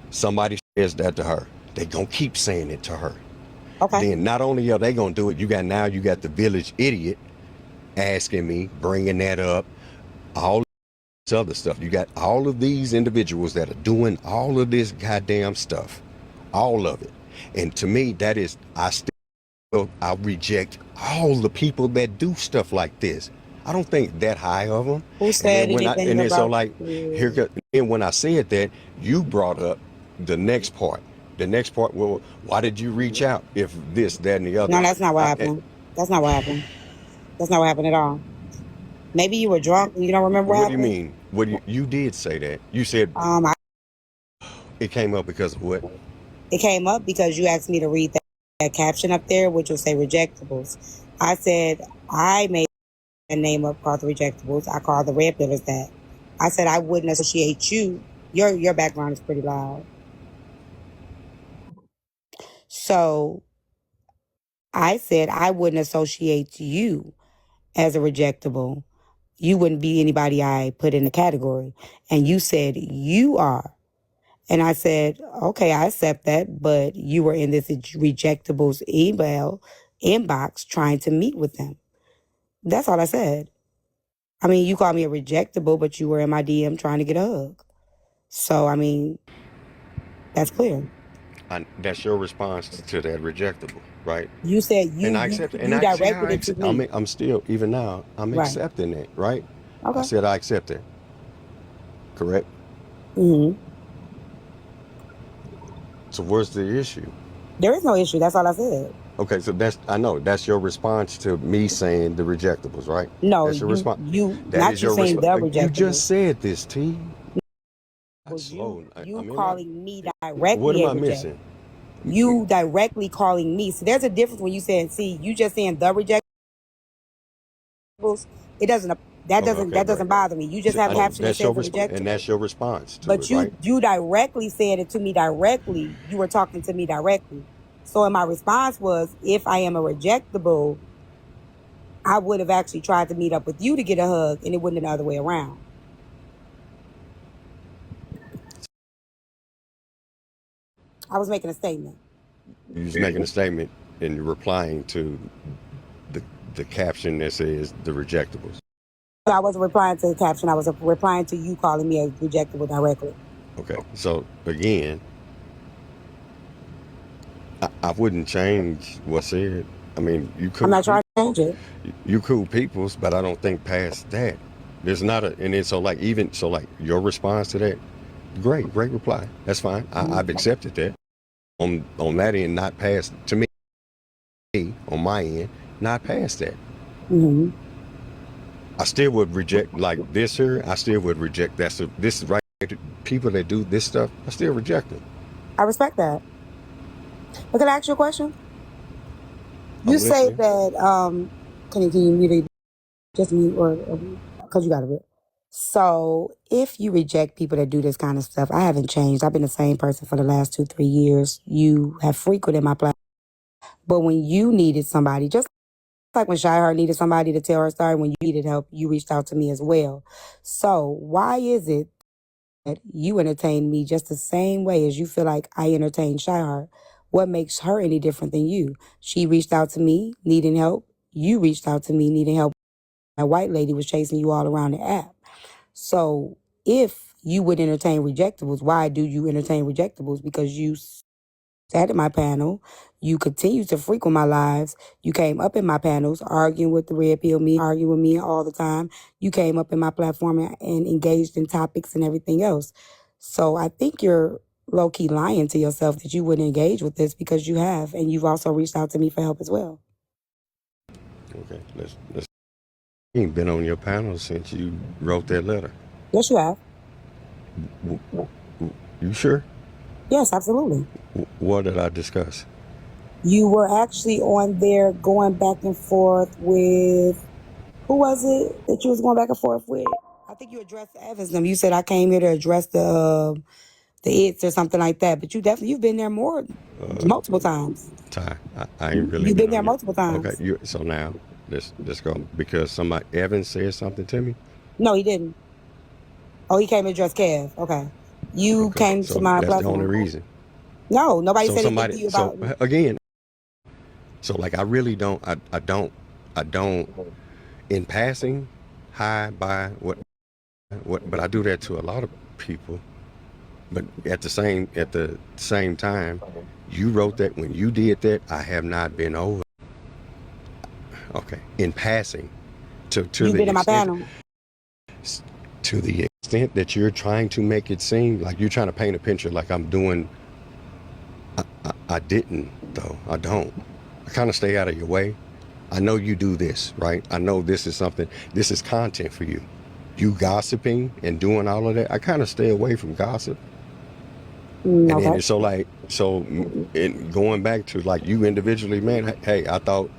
Somebody says that to her. They gonna keep saying it to her. Okay. Then not only are they gonna do it, you got the village idiot asking me, bringing that up, all this other stuff. You got all of these individuals that are doing all of this goddamn stuff, all of it. And to me, that is, I reject all the people that do stuff like this. I don't think that high of them. Who And said then anything about and when I said that, you brought up the next part. The next part, well, why did you reach out if this, that, and the other? No, that's not what happened. That's not what happened. That's not what happened at all. Maybe you were drunk and you don't remember what What do you happened? mean? You did say that. You said I, it came up because of what? it came up because you asked me to read that caption up there, which will say rejectables. I said I made a name up called the rejectables. I called the red pillars that. I said I wouldn't associate you. Your background is pretty loud. So I said I wouldn't associate you as a rejectable. You wouldn't be anybody I put in the category. And you said you are. And I said, okay, I accept that, but you were in this rejectables email inbox trying to meet with them. That's all I said. I mean, you called me a rejectable, but you were in my DM trying to get a hug. So, I mean, that's clear. That's your response to that rejectable, right? You said And I accept it. And you actually, directed it to me. I'm still, even now, I'm Right. accepting it, right? I Okay. said I accept it. Correct? Mm-hmm. So where's the issue? There is no issue. That's all I said. Okay, so I know that's your response to me saying the rejectables, right? No, That's your response. you That not is you your saying the response. You rejectable. just said this, T. Was Slow. you I'm in calling me directly What am a I reject? missing? You directly calling me. So there's a difference when you saying, see, you just saying the rejectables. It doesn't that doesn't Okay, that doesn't right. bother me. You just have I a know caption that that's your says the response, and that's rejectable. your response to But it, right? you directly said it to me directly. You were talking to me directly. So and my response was, if I am a rejectable, I would have actually tried to meet up with you to get a hug, and it wouldn't have been the other way around. I was making a statement. You're just making a statement and replying to the caption that says the rejectables. I wasn't replying to the caption. I was replying to you calling me a rejectable directly. Okay, so again, I wouldn't change what's said. I mean, I'm not trying to change it. you cool peoples, but I don't think past that. There's not a, and then so like your response to that, great reply. That's fine. I've accepted that. On that end, not past to me. On my end, not past that. Mm-hmm. I still would reject like this here. I still would reject this is right. People that do this stuff, I still reject them. I respect that. But can I ask you a question? You say that can you mute it? Just mute or because you got to. So if you reject people that do this kind of stuff, I haven't changed. I've been the same person for the last 2-3 years. You have frequented my platform, but when you needed somebody, just like when Shy Heart needed somebody to tell her story, when you needed help, you reached out to me as well. So why is it that you entertain me just the same way as you feel like I entertain Shy Heart? What makes her any different than you? She reached out to me needing help. You reached out to me needing help. A white lady was chasing you all around the app. So if you would entertain rejectables, why do you entertain rejectables? Because you sat at my panel, you continue to frequent my lives, you came up in my panels, arguing with the red pill me, arguing with me all the time. You came up in my platform and engaged in topics and everything else. So I think you're low-key lying to yourself that you wouldn't engage with this, because you have, and you've also reached out to me for help as well. Okay, let's. You ain't been on your panel since you wrote that letter. Yes, you have. You sure? Yes, absolutely. What did I discuss? You were actually on there going back and forth with, who was it that you was going back and forth with? I think you addressed Evans. You said I came here to address the its or something like that. But you've been there multiple times. Ty, I ain't really. You've been there multiple times. Okay, so now let's go because somebody Evans said something to me. No, he didn't. Oh, he came to address Kev. Okay. You Okay, came to so my that's the only platform. reason. No, nobody So said anything to you so about. again, so like I really don't, I don't in passing, hi, bye, what, but I do that to a lot of people. But at the same time, you wrote that when you did that, I have not been over. Okay, in passing, to You've been the in my extent panel. to the extent that you're trying to make it seem like you're trying to paint a picture like I'm doing. I didn't though. I don't. I kind of stay out of your way. I know you do this, right? I know this is something. This is content for you. You gossiping and doing all of that. I kind of stay away from gossip. And then Okay. it's going back to like you individually, man. Hey, I thought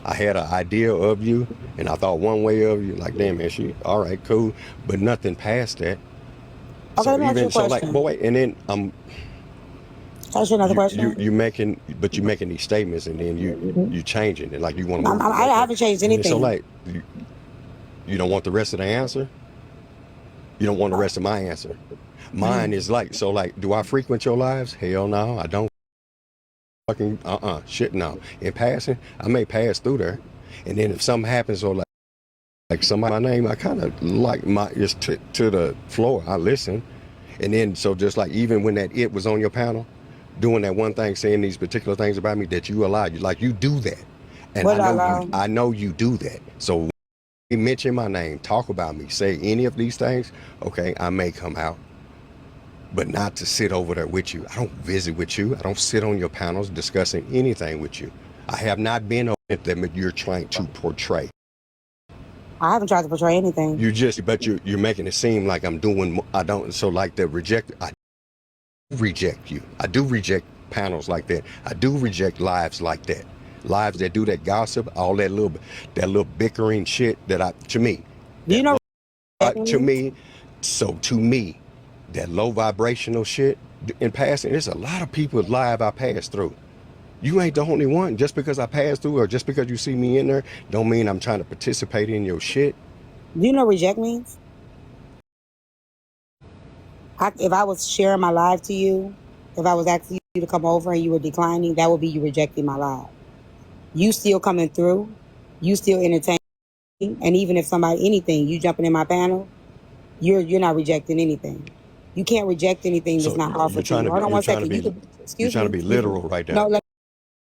I had an idea of you, and I thought one way of you. Like, damn, man, she all right, cool, but nothing past that. Okay, So let me ask you even a so, like, question. boy, and then Ask you another you question. making, but you making these statements, and then you changing, and like you want to move I away from. haven't changed And then so anything. like you don't want the rest of the answer. You don't want the rest of my answer. Mine is like so like, do I frequent your lives? Hell no, I don't. Fucking shit no. In passing, I may pass through there, and then if something happens or like somebody my name, I kind of like my it's to the floor. I listen, and then so just like even when that it was on your panel, doing that one thing, saying these particular things about me that you allow, you do that, and What I allow? I know you do that. So when you mention my name, talk about me, say any of these things, okay, I may come out. But not to sit over there with you. I don't visit with you. I don't sit on your panels discussing anything with you. I have not been on it that you're trying to portray. I haven't tried to portray anything. But you're making it seem like I'm doing. I don't. So like the reject. I reject you. I do reject panels like that. I do reject lives like that. Lives that do that gossip, all that little bickering shit to me, Do you that know low, what reject to means? me, so to me, that low vibrational shit in passing, there's a lot of people's live I pass through. You ain't the only one. Just because I pass through or just because you see me in there, don't mean I'm trying to participate in your shit. Do you know reject means? If I was sharing my live to you, if I was asking you to come over and you were declining, that would be you rejecting my live. You still coming through, you still entertaining, and even if anything, you jumping in my panel, you're not rejecting anything. You can't reject anything that's So not offered to you. Hold on you're one trying to second. You be could you're excuse trying me. to be Excuse me. literal right No, now.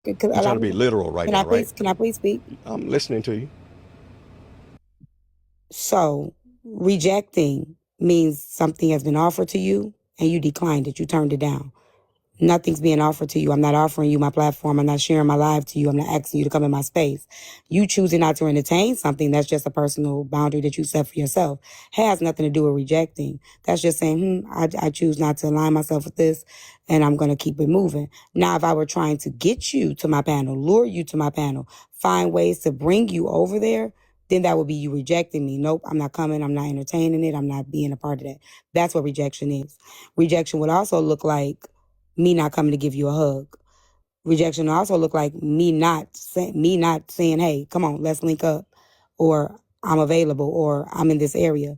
You're allow trying to be me. literal right Can I now, right? please? Can I please speak? I'm listening to you. So rejecting means something has been offered to you and you declined it. You turned it down. Nothing's being offered to you. I'm not offering you my platform. I'm not sharing my live to you. I'm not asking you to come in my space. You choosing not to entertain something, that's just a personal boundary that you set for yourself. It has nothing to do with rejecting. That's just saying, I choose not to align myself with this and I'm going to keep it moving. Now, if I were trying to get you to my panel, lure you to my panel, find ways to bring you over there, then that would be you rejecting me. Nope, I'm not coming. I'm not entertaining it. I'm not being a part of that. That's what rejection is. Rejection would also look like me not coming to give you a hug. Rejection also look like me not saying, hey, come on, let's link up, or I'm available, or I'm in this area.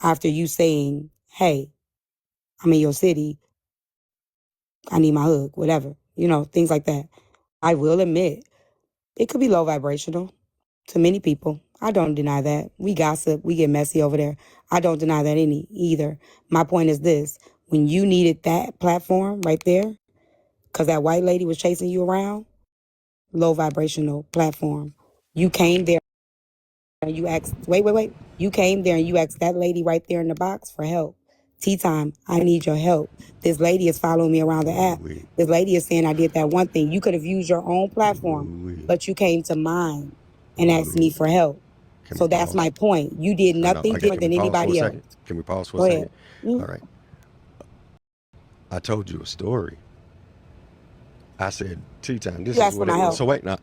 After you saying, hey, I'm in your city, I need my hug, whatever, things like that. I will admit, it could be low vibrational to many people. I don't deny that. We gossip, we get messy over there. I don't deny that either. My point is this: when you needed that platform right there, because that white lady was chasing you around, low vibrational platform. You came there and you asked, wait. You came there and you asked that lady right there in the box for help. Teatyme, I need your help. This lady is following me around the app. Ooh-wee. This lady is saying I did that one thing. You could have used your own platform, Ooh-wee. but you came to mine and asked me Ooh-wee. for help. Can we So that's pause? my point. You did No, nothing I got. different Can we than pause for a anybody else. second? Can we pause for a Go second? ahead. Mm-hmm. All right. I told you a story. I said, Teatyme, this You is asked for what my it was. help. So wait, no.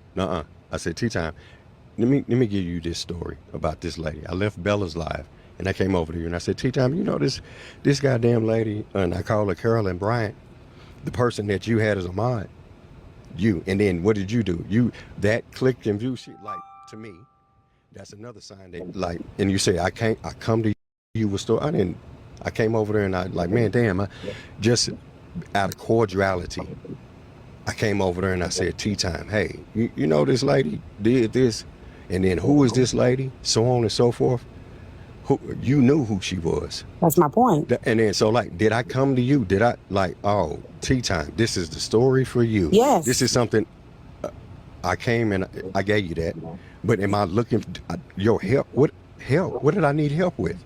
I said, Teatyme, let me give you this story about this lady. I left Bella's live and I came over to you and I said, Teatyme, you know this goddamn lady, and I call her Carolyn Bryant, the person that you had as a mod. You. And then what did you do? That clicked and view shit, like, to me, that's another sign that, like, and you say I come to you with story. I came over there and I like, man, damn, I just out of cordiality, I came over there and I said, Teatyme, hey, you know this lady did this, and then who is this lady, so on and so forth. Who, you knew who she was. That's my point. And then so like, did I come to you? Did I like, oh, Teatyme, this is the story for you. Yes. This is something. I came and I gave you that, but am I looking for your help? What help? What did I need help with?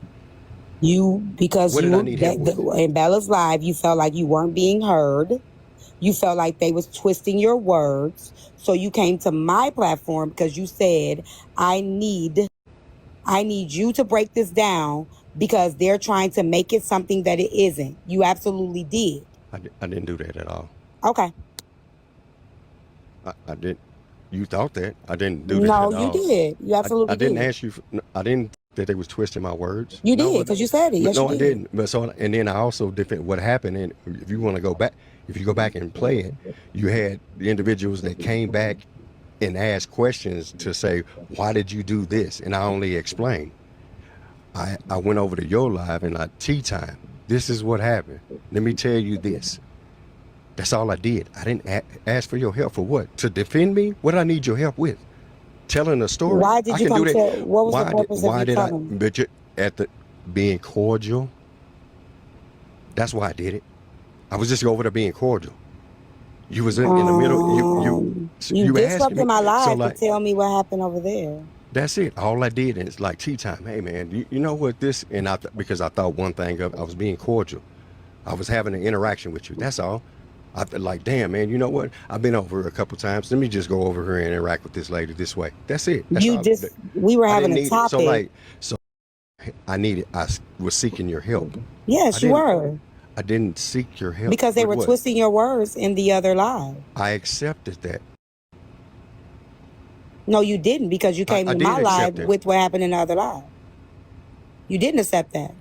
Because What did I need help with? in Bella's live, you felt like you weren't being heard. You felt like they was twisting your words. So you came to my platform because you said, I need you to break this down because they're trying to make it something that it isn't. You absolutely did. I didn't do that at all. Okay. I didn't. You thought that. I didn't do that No, at all. you did. You absolutely I didn't did. ask you. I didn't think that they was twisting my words. You No, did because you said it. Yes, no, you I did. didn't. But so, and then I also defend what happened. And if you want to go back, if you go back and play it, you had the individuals that came back and asked questions to say, why did you do this? And I only explained. I went over to your live and Teatyme, this is what happened. Let me tell you this. That's all I did. I didn't ask for your help for what? To defend me? What do I need your help with? Telling a story? Why did you come to? What was the purpose of you coming? But at the being cordial. That's why I did it. I was just over there being cordial. You was in the middle. You disrupted me, my life so like, to tell me what happened over there. That's it. All I did is like, Teatyme, hey man, you know what this, and because I thought one thing of, I was being cordial. I was having an interaction with you. That's all. I felt like, damn man, you know what? I've been over a couple times. Let me just go over here and interact with this lady this way. That's it. That's we were having a topic. So I was seeking your help. Yes, you were. I didn't seek your help. Because they were twisting your words in the other live. I accepted that. No, you didn't, because you came to my live with what happened in the other live. You didn't accept that.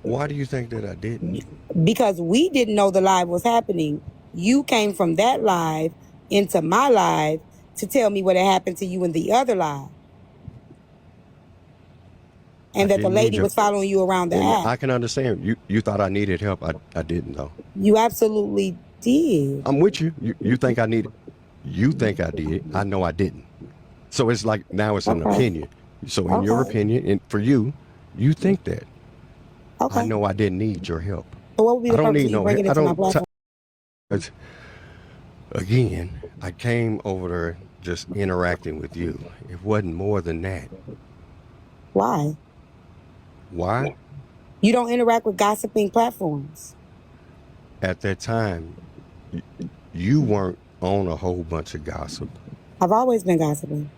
Why do you think that I didn't? Because we didn't know the live was happening. You came from that live into my live to tell me what had happened to you in the other live. And that the lady was following you around the app. I can understand. You thought I needed help. I didn't, though. You absolutely did. I'm with you. You think I needed. You think I did. I know I didn't. So it's like, now it's an opinion. So in your opinion, and for you, you think that. Okay. I know I didn't need your help. So what would be the purpose of you bringing it to my platform? Again, I came over there just interacting with you. It wasn't more than that. Why? Why? You don't interact with gossiping platforms. At that time, you weren't on a whole bunch of gossip. I've always been gossiping.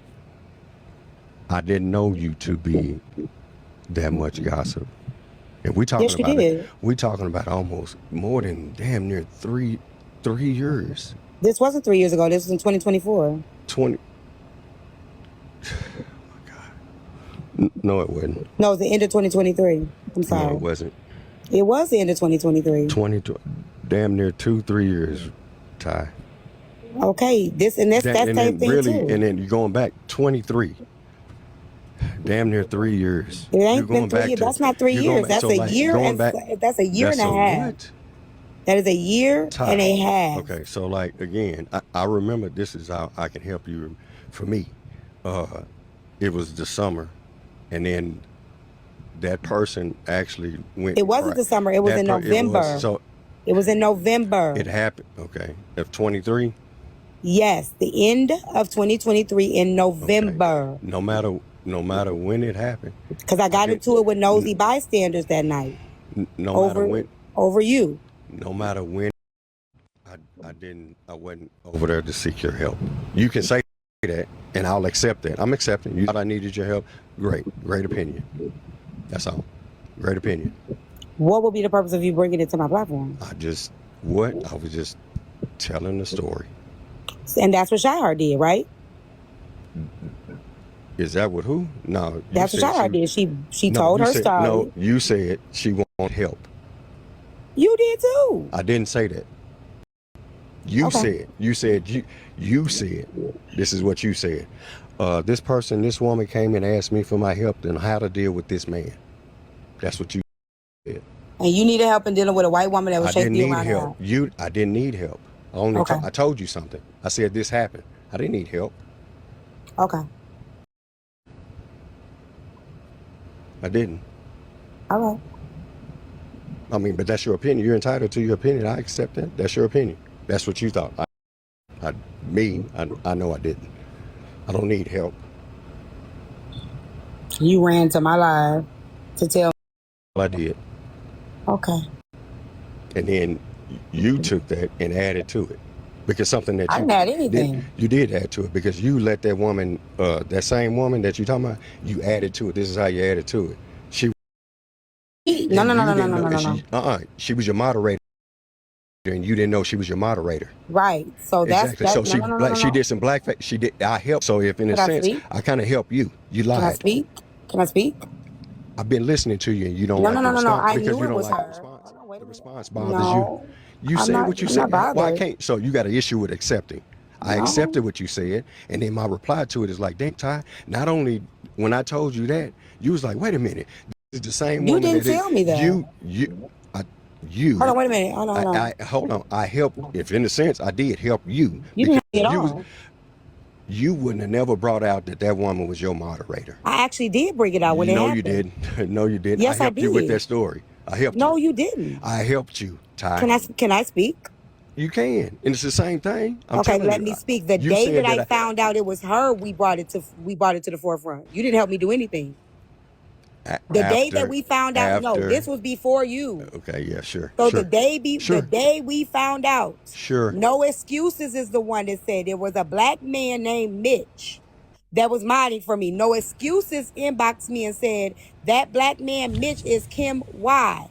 I didn't know you to be that much gossip. And we talking we talking about almost more than damn near three years. This wasn't 3 years ago. This was in 2024. Oh my God. No, it wasn't. No, it was the end of 2023. I'm sorry. No, it wasn't. It was the end of 2023. Damn near 2-3 years, Ty. Okay, that's same thing really, too. And then you're going back 23. Damn near 3 years. It ain't been 3 years. That's not 3 years. That's a year. That's a year and a half. What? That is a year and a half. Okay, so like again, I remember this is how I can help you. For me, it was the summer, and then that person actually went. It wasn't the summer. It was in November. It was in November. It happened. Okay, of 23. Yes, the end of 2023 in November. Okay. No matter when it happened. Because I got into it with nosy bystanders that night. Over you. No matter when, I wasn't over there to seek your help. You can say that, and I'll accept that. I'm accepting. You thought I needed your help. Great opinion. That's all. Great opinion. What would be the purpose of you bringing it to my platform? I was just telling the story. And that's what Shyheart did, right? Is that what who? No. That's what Shyheart did. She told her story. No, you said she wanted help. You did too. I didn't say that. You said this is what you said. This woman came and asked me for my help and how to deal with this man. That's what you said. And you needed help in dealing with a white woman that was I shaking didn't you need around help. the house. I didn't need help. Okay. I told you something. I said this happened. I didn't need help. Okay. I didn't. All right. I mean, but that's your opinion. You're entitled to your opinion. I accept that. That's your opinion. That's what you thought. I know I didn't. I don't need help. You ran to my live to tell me. I did. Okay. And then you took that and added to it. Because something that I you didn't add anything. you did add to it because you let that woman, that same woman that you talking about, you added to it. This is how you added to it. She No. she was your moderator and you didn't know she was your moderator. Right. So that's Exactly. So she did some blackface. She did. I helped. So if in a sense, I kind of helped you. You lied. Can I speak? I've been listening to you and you don't like the response I because knew you it don't was like the her. response. Hold on, wait a The minute. response bothers No, you. You said what you said. I'm not Why bothered. can't? So you got an issue with accepting. I No. accepted what you said, and then my reply to it is like, "Damn, Ty." Not only when I told you that, you was like, "Wait a minute, this is the same You woman didn't tell me that. you." Hold on, wait a minute. Hold on. Hold on. I helped. If in a sense, I did help you You didn't help me at all. You wouldn't have never brought out that woman was your moderator. I actually did bring it out when it happened. No, you didn't. No, you didn't. Yes, I helped I you with did. that story. I helped you. No, you didn't. I helped you, Ty. Can I speak? You can, and it's the same thing. Okay, let me speak. The day that I found out it was her, we brought it to the forefront. You didn't help me do anything. The day that we found out, no, this was before you. Okay, yeah, sure. So sure. the day we found out, Sure. No Excuses is the one that said there was a black man named Mitch that was modding for me. No Excuses inboxed me and said that black man Mitch is Kim Y.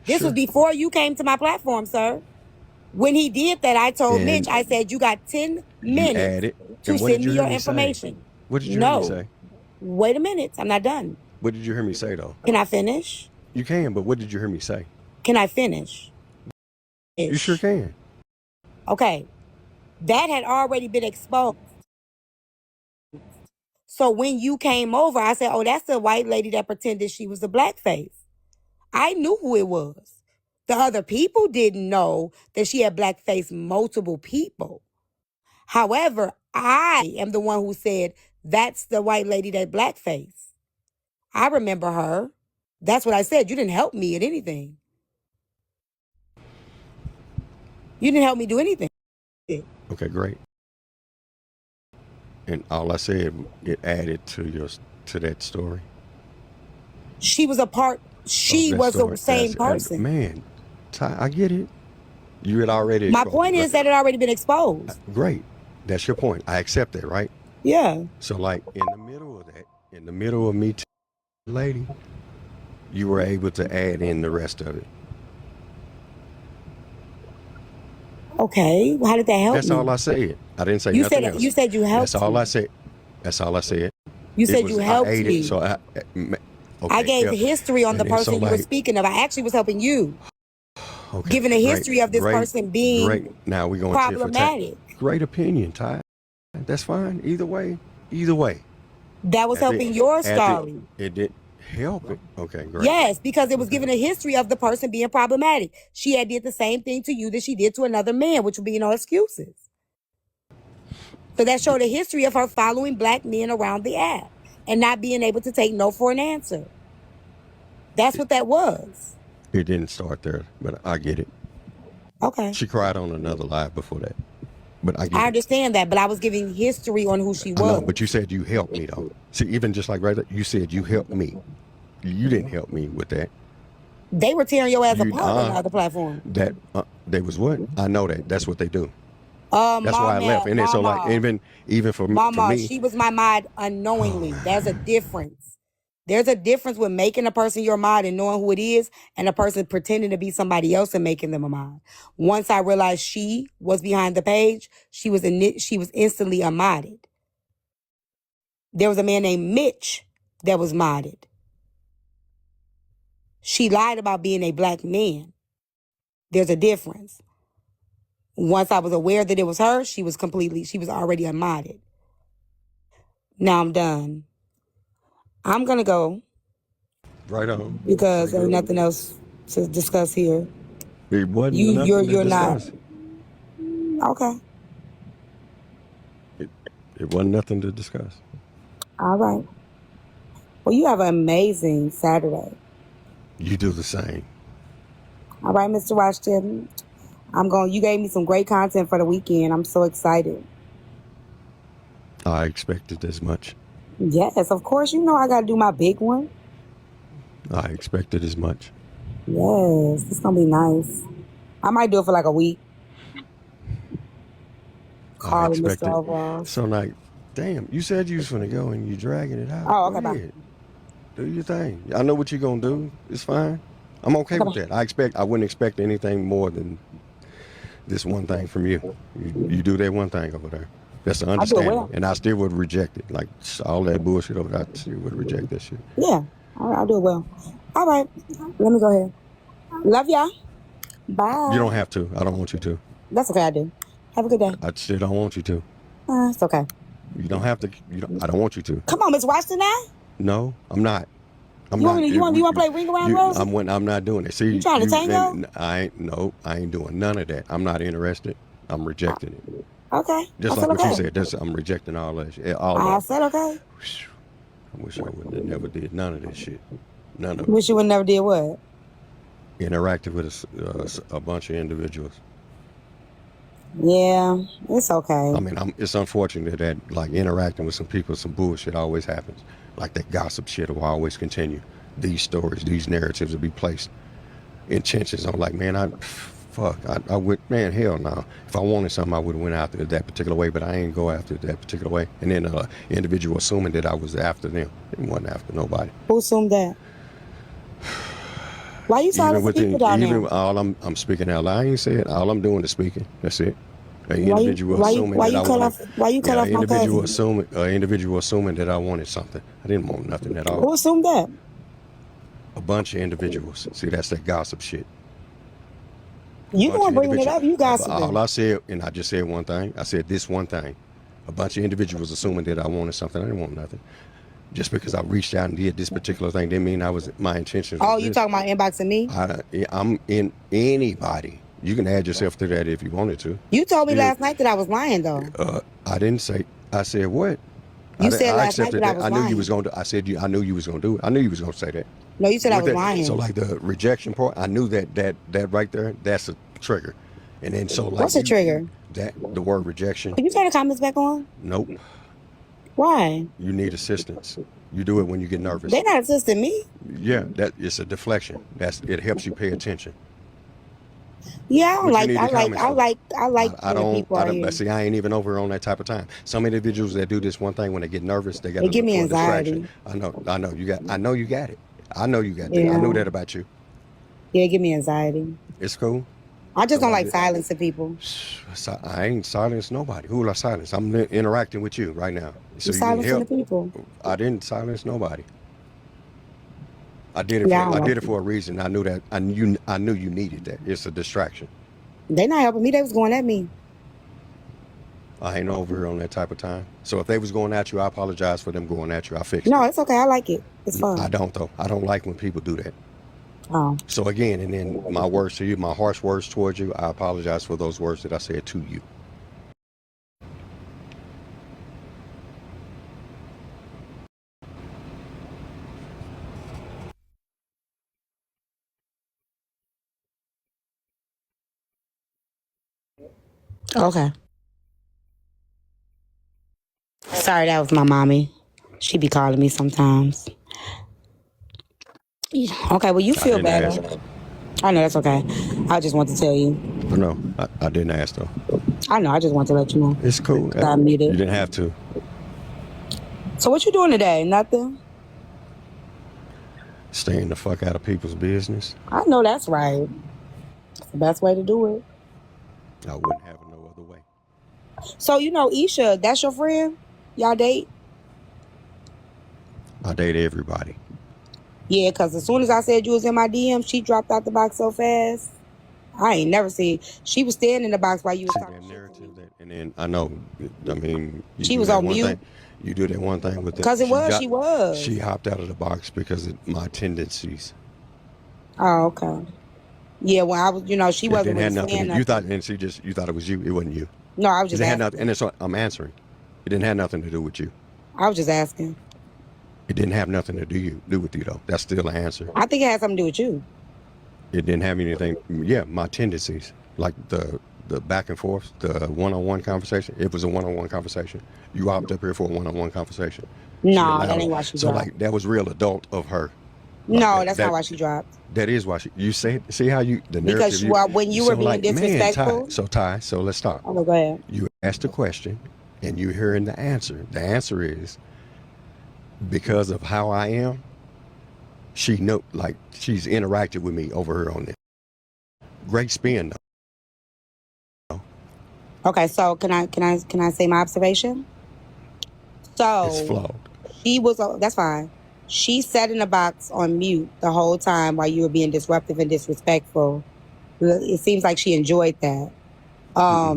This was before you came to my platform, sir. When he did that, I told Mitch, I said, you got 10 minutes to send me your information. What did you hear me say? Wait a minute. I'm not done. What did you hear me say, though? Can I finish? You can, but what did you hear me say? Can I finish? You sure can. Okay. That had already been exposed. So when you came over, I said, oh, that's the white lady that pretended she was the blackface. I knew who it was. The other people didn't know that she had blackface multiple people. However, I am the one who said, that's the white lady that blackface. I remember her. That's what I said. You didn't help me at anything. You didn't help me do anything. Okay, great. And all I said, it added to that story. She was a part. She was the same person. Man, Ty, I get it. You had already. My point is that it had already been exposed. Great. That's your point. I accept that, right? Yeah. So, like, in the middle of that, in the middle of me, lady, you were able to add in the rest of it. Okay. How did that help That's me? all I said. I didn't say nothing else. You said you helped That's all I said. That's all I said. You said you helped me. So I gave history on the person you were speaking of. I actually was helping you. Okay, giving a history of this person being now we're going problematic. Great opinion, Ty. That's fine. Either way. That was helping your story. It did help it. Okay, great. Yes, because it was giving a history of the person being problematic. She had did the same thing to you that she did to another man, which would be No Excuses. So that showed a history of her following black men around the app and not being able to take no for an answer. That's what that was. It didn't start there, but I get it. Okay. She cried on another live before that. But I understand that, but I was giving history on who she was. I know, but you said you helped me, though. See, even just like right there, you said you helped me. You didn't help me with that. They were tearing your ass apart on the other platform. They was what? I know that. That's what they do. That's why I left. And then so like even for me, she was my mod unknowingly. There's a difference. There's a difference with making a person your mod and knowing who it is, and a person pretending to be somebody else and making them a mod. Once I realized she was behind the page, she was instantly unmodded. There was a man named Mitch that was modded. She lied about being a black man. There's a difference. Once I was aware that it was her, she was already unmodded. Now I'm done. I'm going to go. Right on. Because there's nothing else to discuss here. It wasn't nothing to You're not discuss. okay. It wasn't nothing to discuss. All right. Well, you have an amazing Saturday. You do the same. All right, Mr. Washington. You gave me some great content for the weekend. I'm so excited. I expected as much. Yes, of course. You know I got to do my big one. I expected as much. Yes, it's going to be nice. I might do it for like a week. I Calling Mr. expected. Overalls. So like, damn, you said you was gonna go and you dragging it out. Oh, Go okay, ahead. Do your thing. I know what you're gonna do. It's fine. I'm okay with that. I wouldn't expect anything more than this one thing from you. You do that one thing over there. That's the understanding. well. And I still would reject it. Like all that bullshit over there, I still would reject that shit. Yeah, I'll do it well. All right, let me go ahead. Love y'all. Bye. You don't have to. I don't want you to. That's okay, I do. Have a good day. I still don't want you to. It's okay. You don't have to. I don't want you to. Come on, Miss Washington now. No, I'm not. You want to play Ring Around Rosie? I'm not doing it. See, you trying to tango? I ain't doing none of that. I'm not interested. I'm rejecting it. Okay. Just like what you said. I'm rejecting all that shit. I said okay. I wish I would have never did none of this shit. None of it. Wish you would never did what? Interacted with a bunch of individuals. Yeah, it's okay. I mean, it's unfortunate that like interacting with some people, some bullshit always happens. Like that gossip shit will always continue. These stories, these narratives will be placed. Intentions. I'm like, man, I would, man, hell no. If I wanted something, I would have went after it that particular way, but I ain't go after it that particular way. And then individual assuming that I was after them. It wasn't after nobody. Who assumed that? Why you talking to people down there? Even all I'm speaking out loud. I ain't saying all I'm doing is speaking. That's it. An individual assuming that I wanted. Why you cut off my cousin? Individual assuming that I wanted something. I didn't want nothing at all. Who assumed that? A bunch of individuals. See, that's that gossip shit. You the one bringing it up. You gossiping. All I said, and I just said one thing. I said this one thing. A bunch of individuals assuming that I wanted something. I didn't want nothing. Just because I reached out and did this particular thing didn't mean my intentions. Oh, you talking about inboxing me? I'm in anybody. You can add yourself to that if you wanted to. You told me last night that I was lying, though. I didn't say. I said what? You said last night that I was lying. I knew you was going to. I said I knew you was going to do it. I knew you was going to say that. No, you said I was lying. So like the rejection part, I knew that right there, that's a trigger. And then so like what's a trigger? That the word rejection. Can you turn the comments back on? Nope. Why? You need assistance. You do it when you get nervous. They're not assisting me. Yeah, that it's a deflection. It helps you pay attention. Yeah, I don't see, I ain't even over on that type of time. Some individuals that do this one thing when they get nervous, they got to give me anxiety. I know you got it. I know you got that. I knew that about you. Yeah, give me anxiety. It's cool. I just don't like silencing people. I ain't silenced nobody. Who will I silence? I'm interacting with you right now. So you silencing the people. I didn't silence nobody. I did it for a reason. I knew that. I knew you needed that. It's a distraction. They not helping me. They was going at me. I ain't over here on that type of time. So if they was going at you, I apologize for them going at you. I fixed it. No, it's okay. I like it. It's fun. I don't though. I don't like when people do that. Oh. So again, and then my words to you, my harsh words towards you, I apologize for those words that I said to you. Okay. Sorry, that was my mommy. She be calling me sometimes. Okay, well, you feel better. I know, that's okay. I just want to tell you. No, I didn't ask though. I know, I just want to let you know. It's cool. I'm muted. You didn't have to. So what you doing today? Nothing? Staying the fuck out of people's business. I know that's right. It's the best way to do it. I wouldn't have it no other way. So, you know, Isha, that's your friend? Y'all date? I date everybody. Yeah, because as soon as I said you was in my DM, she dropped out the box so fast. I ain't never seen. She was standing in the box while you was talking. That narrative, and then I know. I mean, she was on mute. You do that one thing with it. Because she was. She hopped out of the box because of my tendencies. Oh, okay. Yeah, when I was, she It wasn't didn't really have nothing. saying You thought, nothing. and you thought it was you. It wasn't you. No, I was It just didn't have nothing, asking. and that's what I'm answering. It didn't have nothing to do with you. I was just asking. It didn't have nothing to do with you though. That's still an answer. I think it had something to do with you. It didn't have anything. Yeah, my tendencies, like the back and forth, the one-on-one conversation. It was a one-on-one conversation. You opted up here for a one-on-one conversation. She No, that allowed it. ain't why she So dropped. like that was real adult of her. Like No, that's not why she dropped. that is why you say, see how you the narrative Because when you were so being like, man, disrespectful. So let's stop. Oh, go ahead. You asked a question and you hearing the answer. The answer is because of how I am, she's interacted with me over here on this. Great spin though. Okay, so can I say my observation? It's So flawed. she was. That's fine. She sat in the box on mute the whole time while you were being disruptive and disrespectful. It seems like she enjoyed that.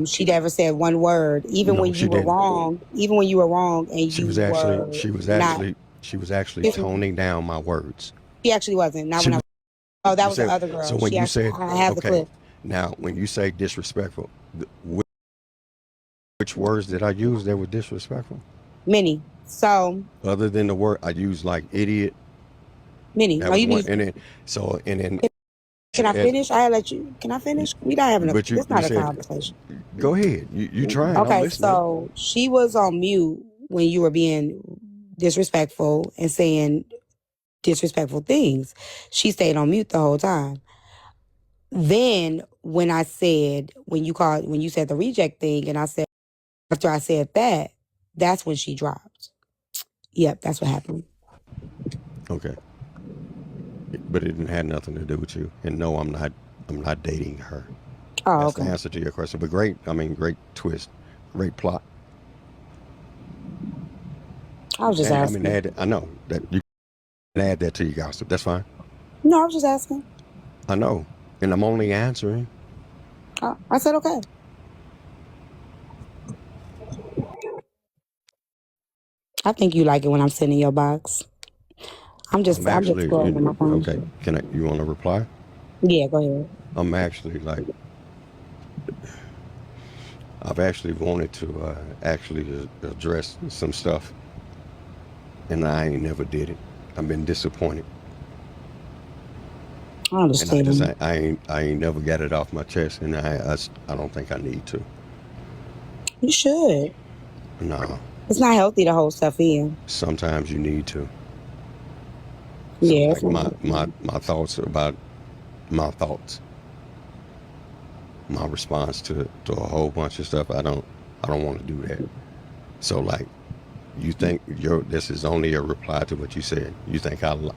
She never said one word, even No, when she you were didn't. wrong. Even when you were wrong and She was you actually were she was not. actually she was actually toning down my words. She actually wasn't. Not She when I. was Oh, that you was the said other so girl. when She you actually. said I have the okay. clip. Now when you say disrespectful, which words did I use that were disrespectful? Many. So Other than the word I used like idiot, many. that No, was you one. need. And then so and then Can I as, finish? I let you. Can I finish? We not having a. but This you not a said conversation. go ahead. You trying? I'm Okay, listening. so she was on mute when you were being disrespectful and saying disrespectful things. She stayed on mute the whole time. Then when when you said the reject thing, and I said after I said that, that's when she dropped. Yep, that's what happened. Okay, but it didn't have nothing to do with you. And no, I'm not. I'm not dating her. Oh, That's the okay. answer to your question. But great. I mean, great twist. Great plot. I was just I mean, asking. I know that you can add that to your gossip. That's fine. No, I was just asking. I know, and I'm only answering. I said okay. I think you like it when I'm sitting in your box. I'm I'm just actually scrolling my phone. okay. Can I? You want to reply? Yeah, go ahead. I'm actually like I've actually wanted to actually address some stuff, and I ain't never did it. I've been disappointed, I and I just understand. I ain't never got it off my chest, and I don't think I need to. You should. No, It's not healthy to hold stuff in. sometimes you need to. So Yeah, it's like not healthy. my thoughts about my thoughts, my response to a whole bunch of stuff. I don't want to do that. So like you think this is only a reply to what you said. You think I'm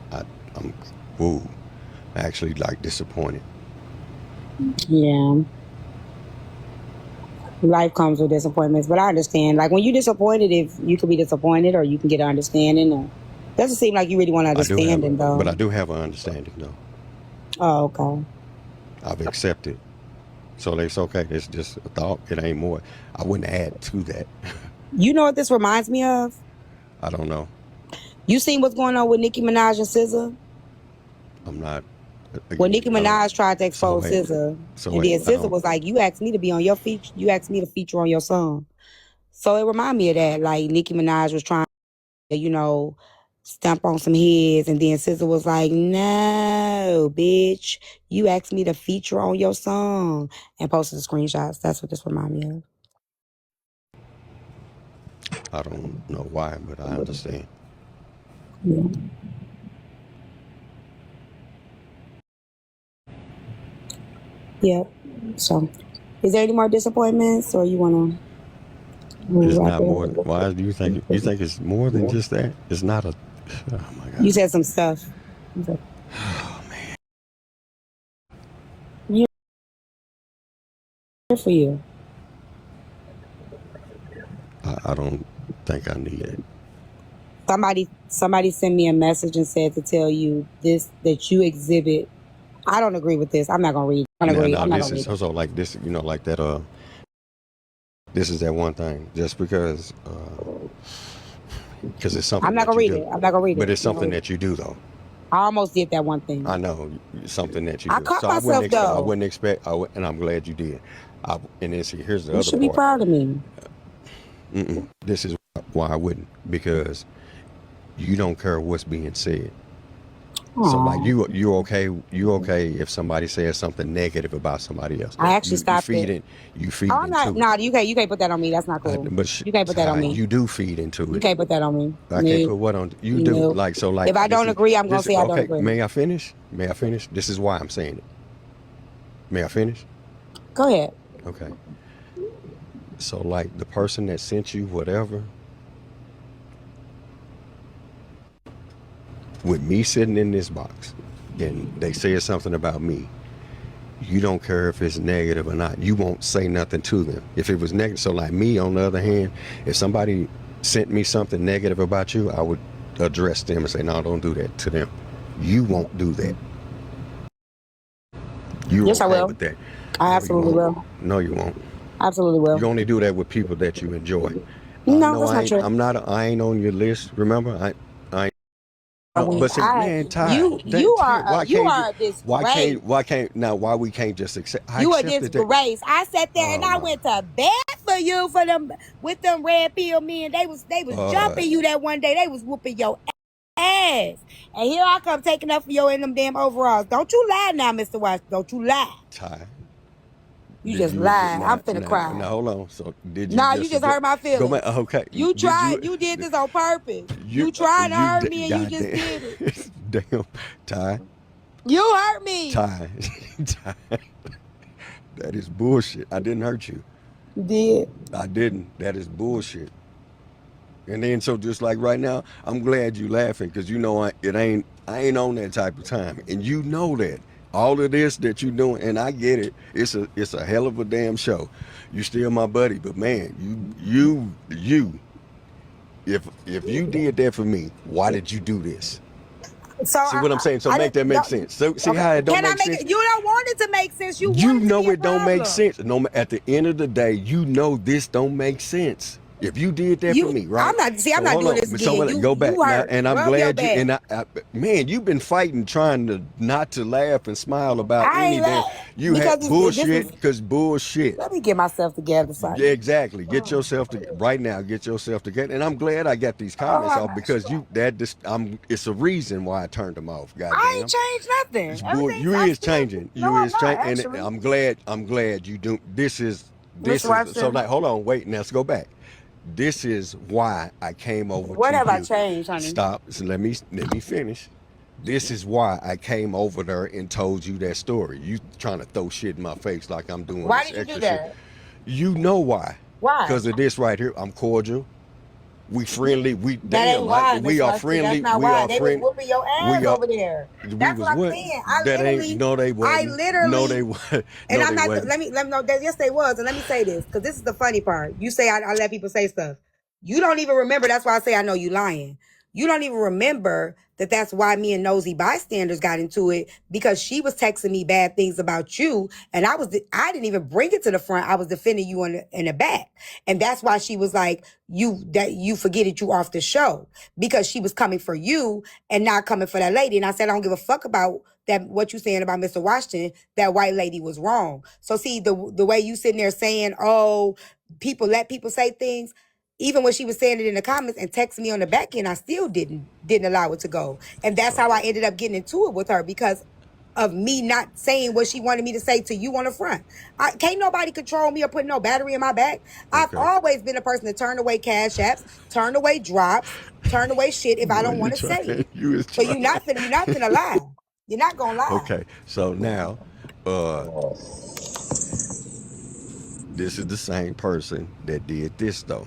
woo actually like disappointed. Yeah. Life comes with disappointments, but I understand. Like when you're disappointed, if you can be disappointed or you can get an understanding. Or, doesn't seem like you really want understanding But though. I do have an understanding though. Oh, okay. I've accepted. So it's okay. It's just a thought. It ain't more. I wouldn't add to that. You know what this reminds me of? I don't know. You seen what's going on with Nicki Minaj and SZA? I'm not. When Again, Nicki I don't. Minaj tried to So expose wait. SZA, So and wait. then I SZA don't. was like, "You asked me to be on your feature. You asked me to feature on your song." So it reminded me of that. Like Nicki Minaj was trying to, stamp on some heads, and then SZA was like, "No, bitch, you asked me to feature on your song," and posted the screenshots. That's what this reminded me of. I don't know why, but I understand. Yeah. Yep. So, is there any more disappointments, or you want to It's wrap not more. it Why do you think? You think it's more than up? just that? It's not a. Oh my You god. said some stuff. Okay. Oh man. Yeah, good for you. I don't think I need it. Somebody sent me a message and said to tell you this that you exhibit. I don't agree with this. I'm not gonna read. I don't agree. Now I'm not this gonna is read it. so like this. You know, like that. This is that one thing. Just because it's I'm something not that gonna you read do, it. I'm not gonna read but it. it's I'm not gonna something read it. that you do though. I almost did that one thing. I know something that you I do. caught So myself though. I wouldn't expect. And I'm glad you did. And then see, here's the You other should be part. proud of me. This is why I wouldn't, because you don't care what's being said. So like Aw. you okay if somebody says something negative about somebody else. I actually You stopped feed it. in, you Oh, feed I'm not. into No, it. you can't put that on me. That's not cool. But You can't put that on Ty, me. you do feed into You it. can't put that on me. I can't No, put what on you do. no. Like so like If I this don't is agree, I'm gonna this say I don't okay. agree. May I finish? May I finish? This is why I'm saying it. May I finish? Go ahead. Okay. So like the person that sent you whatever, with me sitting in this box, and they said something about me, you don't care if it's negative or not. You won't say nothing to them. If it was negative, so like me, on the other hand, if somebody sent me something negative about you, I would address them and say, no, don't do that to them. You won't do that. You're Yes, I okay will. with that. I No, you absolutely won't. will. No, you won't. Absolutely will. You only do that with people that you enjoy. No, No, that's not true. I ain't on your list. Remember, I ain't. No, but see, man, Ty, You Ty, are a disgrace. why can't now? Why we can't just accept? I You a accepted that. disgrace. I sat there and Oh I my. went to bed for you for them with them red pill men. They was jumping you that one day. They was whooping your ass. And here I come taking up for you in them damn overalls. Don't you lie now, Mr. Watts. Don't you lie. Ty, You did just you lie. I'm finna cry. now hold on. So did you Nah, just you just hurt my go feelings. back? Okay. You Did tried. You did this on purpose. You tried to hurt me and you just did it. Damn, Ty, You hurt me. Ty, Ty. That is bullshit. I didn't hurt you. You did. I didn't. That is bullshit. And then so just like right now, I'm glad you laughing because you know I ain't on that type of time, and you know that all of this that you doing, and I get it. It's a hell of a damn show. You still my buddy, but man, you if you did that for me, why did you do this? So See what I'm saying? So make that make sense. So see how it don't make sense. You don't want it to make sense. You know it don't make problem. sense. No, at the end of the day, you know this don't make sense. If you did that for me, right? I'm not doing this again. So go back now, and I'm Rub glad your you. back. And man, you've been fighting, trying to not to laugh and smile about I ain't anything. laugh, You because had this bullshit because bullshit. Let me get myself together, son. Yeah, exactly. Get yourself together right now. Get yourself together. And I'm glad I got these comments off because it's a reason why I turned them off. Goddamn. I ain't changed nothing. You is changing. You is changing. And Actually. I'm glad you do. This is Mr. so like. Hold on, wait. Now let's go back. This is why I came over. What to have you. I changed, honey? Stop. So let me finish. This is why I came over there and told you that story. You trying to throw shit in my face like I'm doing. Why this did you extra do that? Shit. You know why? Why? Because of this right here. I'm cordial. We friendly. We that damn. ain't why, We are friendly. That's not we why. are They friendly. was whooping your ass over there. That's what I'm saying. That ain't. No, they wasn't. I literally. No, they wasn't. And no, I'm they not. wasn't. Let me know. Yes, they was. And let me say this, because this is the funny part. You say I let people say stuff. You don't even remember. That's why I say I know you lying. You don't even remember that's why me and nosy bystanders got into it, because she was texting me bad things about you, and I didn't even bring it to the front. I was defending you in the back, and that's why she was like, you forget it, you off the show, because she was coming for you and not coming for that lady. And I said I don't give a fuck about that. What you saying about Mr. Washington? That white lady was wrong. So see the way you sitting there saying, oh, let people say things. Even when she was saying it in the comments and texting me on the back end, I still didn't allow it to go. And that's how I ended up getting into it with her, because of me not saying what she wanted me to say to you on the front. Can't nobody control me or put no battery in my back. I've always been a person to turn away cash apps, turn away drops, turn away shit if I don't want to say it. So you're not finna lie. You're not gonna lie. Okay, so now, this is the same person that did this though.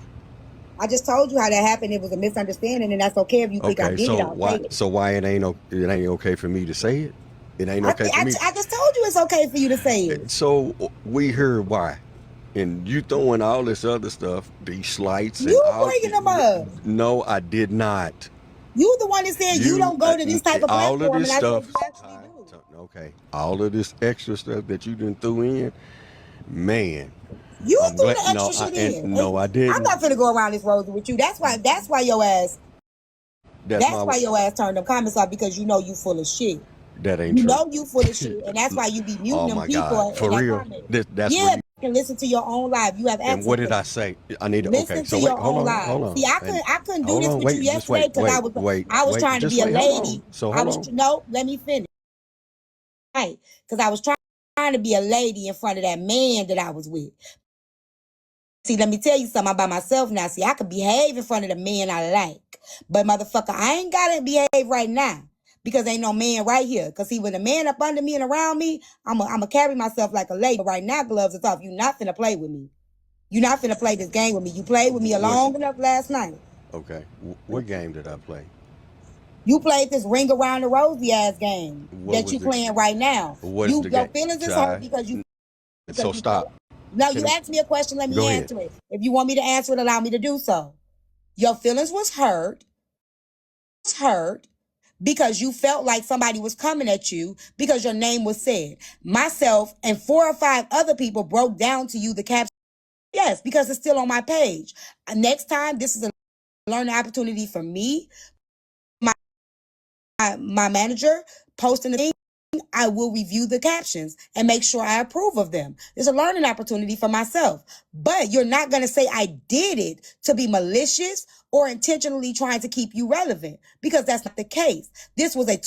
I just told you how that happened. It was a misunderstanding, and that's okay if you think I did it. So why it ain't okay for me to say it? It ain't okay for me. I just told you it's okay for you to say it. So we heard why, and you throwing all this other stuff, these slights. You bringing them up? No, I did not. You the one that said you don't go to this type of platform. All of this stuff. Do. Okay, all of this extra stuff that you done threw in, man. You threw the extra shit in. No, I didn't. I'm not finna go around this road with you. That's why your ass That's why your ass turned them comments off, because you know you full of shit. That ain't You true. know you full of shit, and that's why you be muting Oh them my people God, for in that real? comment. That's Yeah, what you, can listen to your own live. You have access. and what did I say? I need to, listen okay, to so your wait, hold own on, hold lives. on. See, I And couldn't do hold this on, with you wait, just yesterday because I was trying to be a hold lady. on. So I hold was on. no, let me finish. Right, because I was trying to be a lady in front of that man that I was with. See, let me tell you something about myself now. See, I could behave in front of the man I like, but motherfucker, I ain't gotta behave right now because ain't no man right here. Cause see, when a man up under me and around me, I'ma carry myself like a lady. But right now, gloves are off. You not finna play with me. You not finna play this game with me. You played with me long enough last night. Okay, what game did I play? You played this ring around the rosy ass game What that was you the, playing right now. what is the Your game? feelings is hurt because you. So stop. No, you asked me a question. Let me Go ahead. answer it. If you want me to answer it, allow me to do so. Your feelings was hurt. Because you felt like somebody was coming at you because your name was said. Myself and 4 or 5 other people broke down to you the caption. Yes, because it's still on my page. Next time, this is a learning opportunity for me. My manager posting the thing, I will review the captions and make sure I approve of them. It's a learning opportunity for myself. But you're not going to say I did it to be malicious or intentionally trying to keep you relevant, because that's not the case. This was a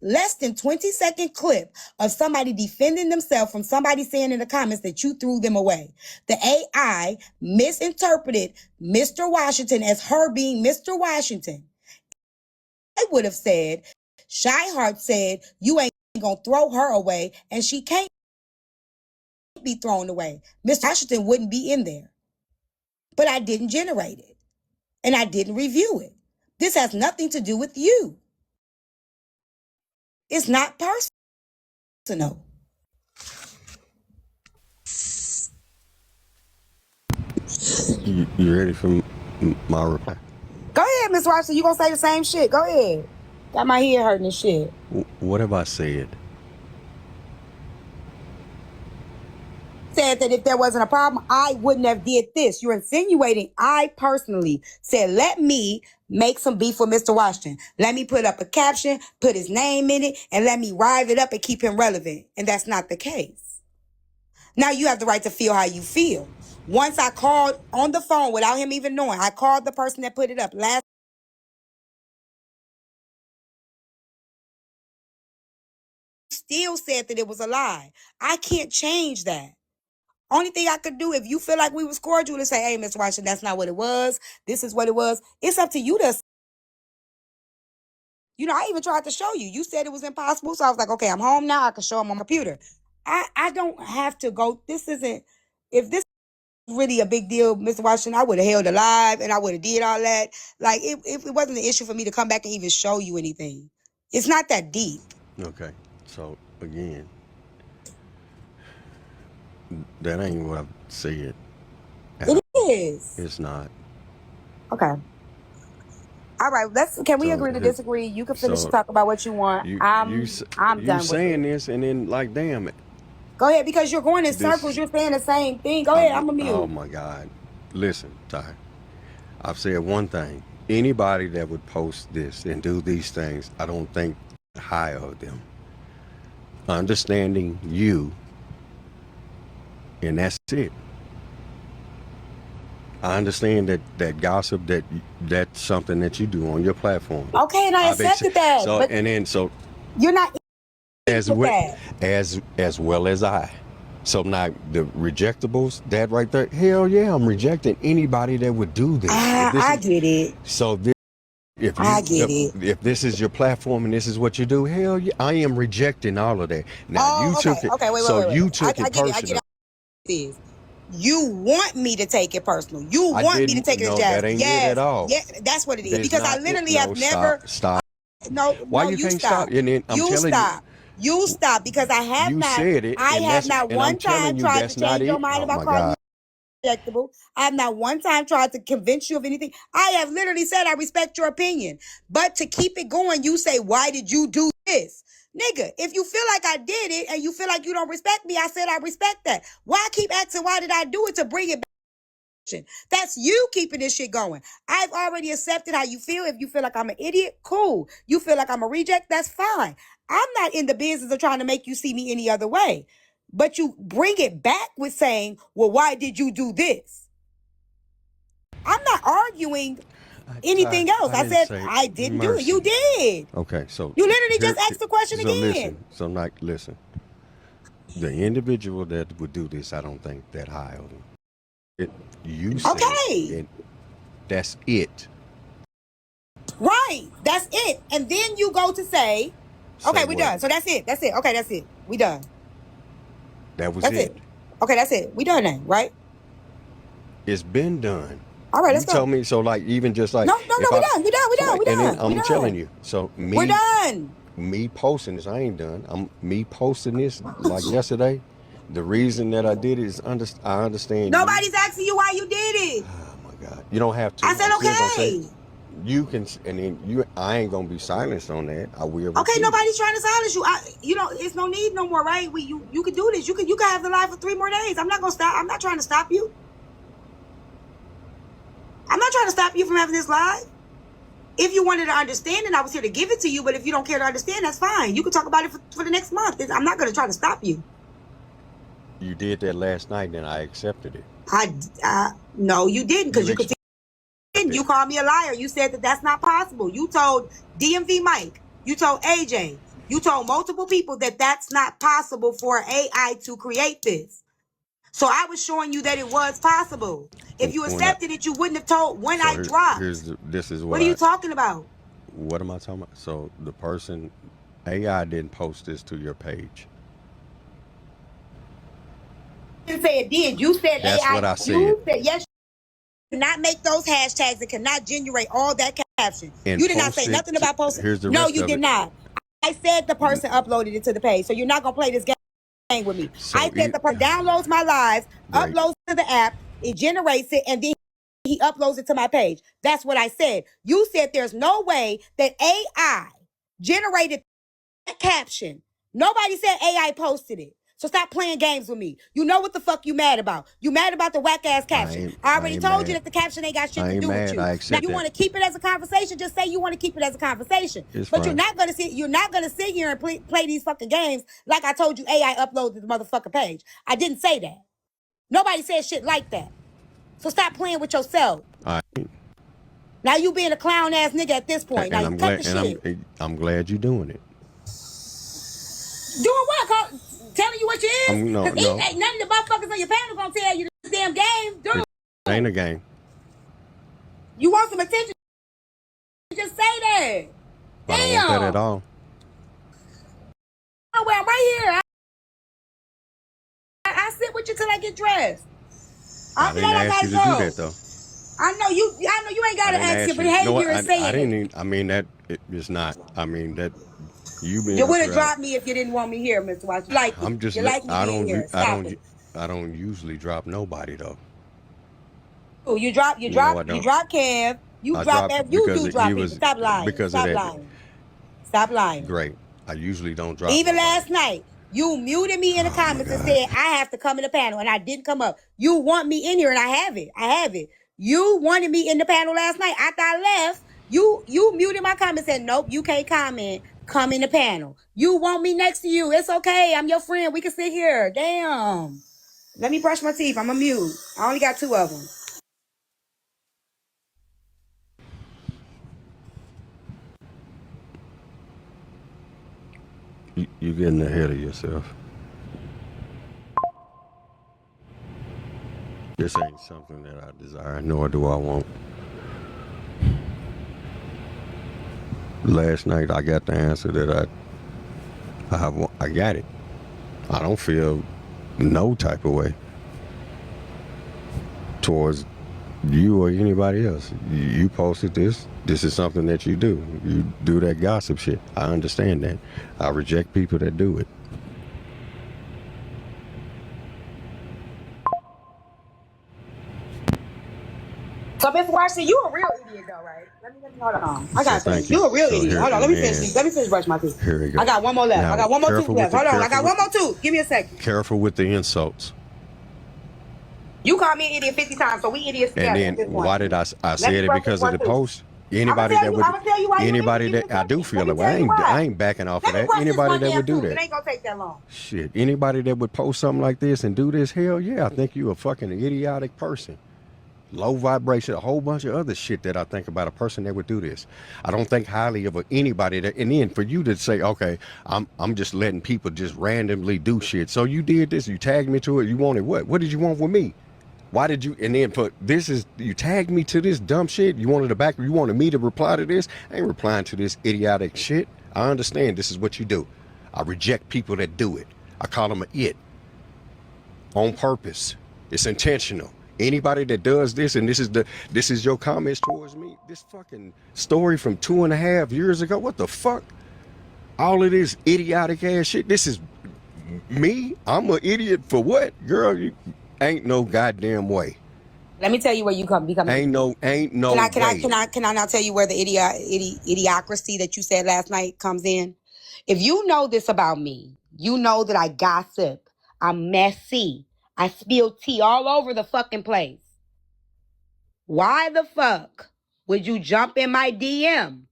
less than 20-second clip of somebody defending themselves from somebody saying in the comments that you threw them away. The AI misinterpreted Mr. Washington as her being Mr. Washington. I would have said, Shyheart said, you ain't gonna throw her away, and she can't be thrown away. Mr. Washington wouldn't be in there. But I didn't generate it, and I didn't review it. This has nothing to do with you. It's not personal. You ready for my reply? Go ahead, Miss Washington. You gonna say the same shit? Go ahead. Got my head hurting and shit. What have I said? Said that if there wasn't a problem, I wouldn't have did this. You're insinuating I personally said, let me make some beef with Mr. Washington. Let me put up a caption, put his name in it, and let me rive it up and keep him relevant. And that's not the case. Now you have the right to feel how you feel. Once I called on the phone without him even knowing, I called the person that put it up last. Still said that it was a lie. I can't change that. Only thing I could do, if you feel like we was cordial, to say, hey, Miss Washington, that's not what it was. This is what it was. It's up to you to. I even tried to show you. You said it was impossible. So I was like, okay, I'm home now. I can show him on my computer. I don't have to go. This isn't, if this is really a big deal, Mr. Washington, I would have held alive and I would have did all that. Like, if it wasn't an issue for me to come back and even show you anything. It's not that deep. Okay, so again, that ain't what I said. It is. It's not. Okay. All right, can we agree to disagree? You can finish to talk about what you want. I'm done with saying it. this and then like, damn it. Go ahead, because you're going in circles. You're saying the same thing. Go ahead, I'm a mute. Oh my God. Listen, Ty. I've said one thing. Anybody that would post this and do these things, I don't think high of them. Understanding you, and that's it. I understand that gossip, that's something that you do on your platform. Okay, and I accepted that. So but and then so you're not as well as I. So now the rejectables, that right there, hell yeah, I'm rejecting anybody that would do this. I get it. So if this is your platform and this is what you do, hell yeah, I am rejecting all of that. Now you took it. Okay, wait. You took it personal. You want me to take it personal. You want me to take it as jazz. That ain't it at all. Yeah, that's what it is. Because I literally have never. Stop. No, why you can't stop? And then I'm telling you. You stop, because I have you not. Said it, I have not one time tried to change your mind about calling you rejectable. I have not one time tried to convince you of anything. I have literally said I respect your opinion. But to keep it going, you say, why did you do this? Nigga, if you feel like I did it and you feel like you don't respect me, I said I respect that. Why keep asking why did I do it to bring it back? That's you keeping this shit going. I've already accepted how you feel. If you feel like I'm an idiot, cool. You feel like I'm a reject, that's fine. I'm not in the business of trying to make you see me any other way. But you bring it back with saying, well, why did you do this? I'm not arguing anything else. I said I didn't do it. You did. Okay, so you literally just asked the question again. Listen. The individual that would do this, I don't think that high of them. You said okay. That's it. Right. That's it. And then you go to say okay, we're done. So that's it. That's it. Okay, that's it. We done. That's it. Okay, that's it. We done then, right? It's been done. All right, let's go. You tell me, so like, even just like... No, we done. We done. And then I'm telling you, so we're done. Me posting this, I ain't done. Me posting this like yesterday. The reason that I did it is I understand. Nobody's asking you why you did it. Oh my God. You don't have to. I said okay. You can, and then I ain't gonna be silenced on that. I will. Okay, nobody's trying to silence you. It's no need no more, right? You can do this. You can have the live for 3 more days. I'm not gonna stop. I'm not trying to stop you. I'm not trying to stop you from having this live. If you wanted to understand it, I was here to give it to you. But if you don't care to understand, that's fine. You can talk about it for the next month. I'm not going to try to stop you. You did that last night, and I accepted it. No, you didn't, because you could. You called me a liar. You said that that's not possible. You told DMV Mike. You told AJ. You told multiple people that that's not possible for AI to create this. So I was showing you that it was possible. If you accepted it, you wouldn't have told when I dropped. What are you talking about? What am I talking about? So the person, AI didn't post this to your page. You didn't say it did. You said that's AI. What I said. You said yes. You cannot make those hashtags. It cannot generate all that caption. And you did not say nothing about posting. No, you did not. I said the person uploaded it to the page. So you're not going to play this game with me. So I said the person downloads my lives, uploads to the app, it generates it, and then he uploads it to my page. That's what I said. You said there's no way that AI generated that caption. Nobody said AI posted it. So stop playing games with me. You know what the fuck you mad about. You mad about the whack ass caption. I already told you that the caption ain't got shit to do with you. Now you want to keep it as a conversation, just say you want to keep it as a conversation. But you're not gonna sit here and play these fucking games like I told you AI uploaded the motherfucking page. I didn't say that. Nobody said shit like that. So stop playing with yourself. Now you being a clown ass nigga at this point. Now you cut the shit. I'm glad you're doing it. Doing what? Telling you what you is? No. Ain't none of the motherfuckers on your panel gonna tell you this damn game, dude. It ain't a game. You want some attention? Just say that. I don't want that at all. Oh, well, I'm right here. I sit with you till I get dressed. I didn't ask you to do that though. I know you ain't gotta ask your behavior and say it. I didn't even, I mean that it's not. I mean that. You would have dropped me if you didn't want me here, Mr. Watts. You like I'm just. You like me here. I don't usually drop nobody though. Oh, you drop Kev. You drop that. You do drop me. Stop lying. Stop lying. Great. I usually don't drop. Even last night, you muted me in the comments and said I have to come in the panel, and I didn't come up. You want me in here, and I have it. You wanted me in the panel last night. After I left, you muted my comments and said nope, you can't comment. Come in the panel. You want me next to you. It's okay. I'm your friend. We can sit here. Damn. Let me brush my teeth. I'm a mute. I only got 2 of them. You're getting ahead of yourself. This ain't something that I desire, nor do I want. Last night I got the answer that I got it. I don't feel no type of way towards you or anybody else. You posted this. This is something that you do. You do that gossip shit. I understand that. I reject people that do it. So, Mr. Washington, you a real idiot, though, right? Let me hold on. I got you. A real idiot. Hold on. Let me finish brushing my teeth. Here we go. I got one more left. I got one more tooth left. Hold on. I got one more tooth. Give me a second. Careful with the insults. You call me an idiot 50 times, so we idiots And together at then this why point. did I Let's said be it broke because this of the one too. post? Anybody that would, I'm gonna tell you why you anybody give me that a I do second. feel Let me it. I tell you ain't, I why. ain't backing off of Let me that. brush this Anybody one that down would do too. It that, ain't gonna take that long. shit. Anybody that would post something like this and do this, hell yeah, I think you a fucking idiotic person. Low vibration, a whole bunch of other shit that I think about a person that would do this. I don't think highly of anybody that. And then for you to say, okay, I'm just letting people just randomly do shit. So you did this, you tagged me to it. You wanted what? What did you want with me? Why did you? And then for this is you tagged me to this dumb shit. You wanted you wanted me to reply to this. I ain't replying to this idiotic shit. I understand this is what you do. I reject people that do it. I call them an it on purpose. It's intentional. Anybody that does this, and this is your comments towards me. This fucking story from 2.5 years ago. What the fuck? All of this idiotic ass shit. This is me. I'm an idiot for what, girl? You ain't no goddamn way. Let me tell you where you become. Ain't no way. Can I now tell you where the idiocracy that you said last night comes in? If you know this about me, you know that I gossip. I'm messy. I spill tea all over the fucking place. Why the fuck would you jump in my DM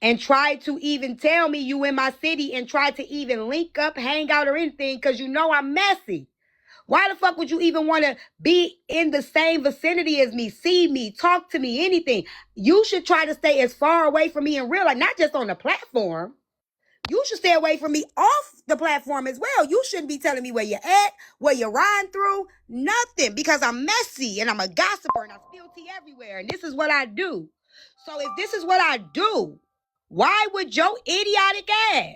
and try to even tell me you in my city and try to even link up, hang out or anything because you know I'm messy? Why the fuck would you even want to be in the same vicinity as me, see me, talk to me, anything? You should try to stay as far away from me in real life, not just on the platform. You should stay away from me off the platform as well. You shouldn't be telling me where you're at, where you're riding through, nothing, because I'm messy and I'm a gossiper and I spill tea everywhere. And this is what I do. So if this is what I do, why would your idiotic ass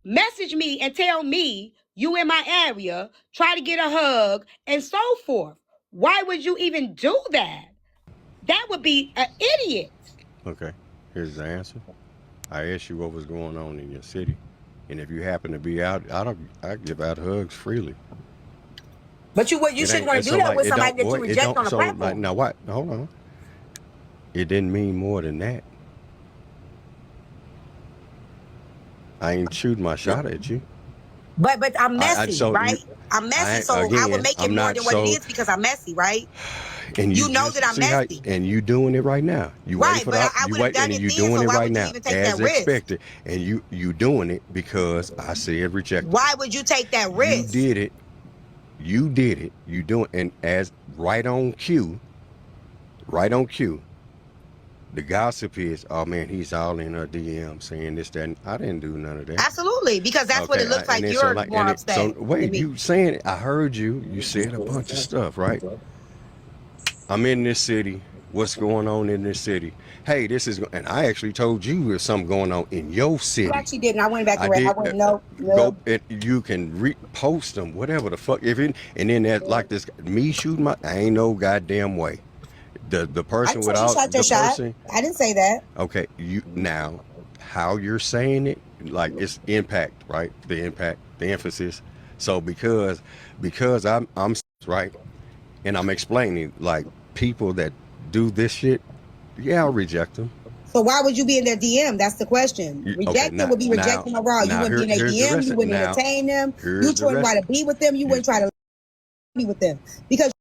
message me and tell me you in my area, try to get a hug, and so forth? Why would you even do that? That would be an idiot. Okay, here's the answer. I asked you what was going on in your city, and if you happen to be out, I give out hugs freely. But you shouldn't want to do that with somebody that you reject on the platform. Like, now what? Hold on. It didn't mean more than that. I ain't shooting my shot at you. But I'm messy, right? I'm messy, so I would make it more than what it is because I'm messy, right? And you know that I'm messy. And you doing it right now. You right, but I would have done it then, so why would you even take that risk? Expected. And you doing it because I said reject. Why would you take that risk? You did it. You doing, and as right on cue. The gossip is, oh man, he's all in her DM saying this, that, and I didn't do none of that. Absolutely, because that's what it looks like. You're more upset. So wait, you saying it? I heard you. You said a bunch of stuff, right? I'm in this city. What's going on in this city? Hey, this is, and I actually told you there's something going on in your city. You actually didn't. I went back to I went, no. Go, you can repost them, whatever the fuck. And then that, like this, me shooting I ain't no goddamn way. The person without the person. I didn't say that. Okay, you now, how you're saying it, like it's impact, right? The impact, the emphasis. So because I'm right, and I'm explaining like people that do this shit, yeah, I'll reject them. So why would you be in their DM? That's the question. Rejecting would be rejecting overall. You wouldn't be in their DM. You wouldn't entertain them. You wouldn't try to be with them. You wouldn't try to be with them because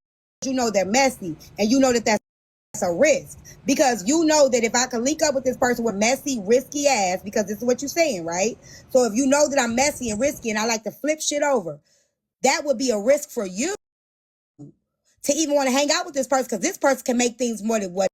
you know they're messy and you know that's a risk, because you know that if I can link up with this person with messy, risky ass, because this is what you're saying, right? So if you know that I'm messy and risky and I like to flip shit over, that would be a risk for you to even want to hang out with this person, because this person can make things more than what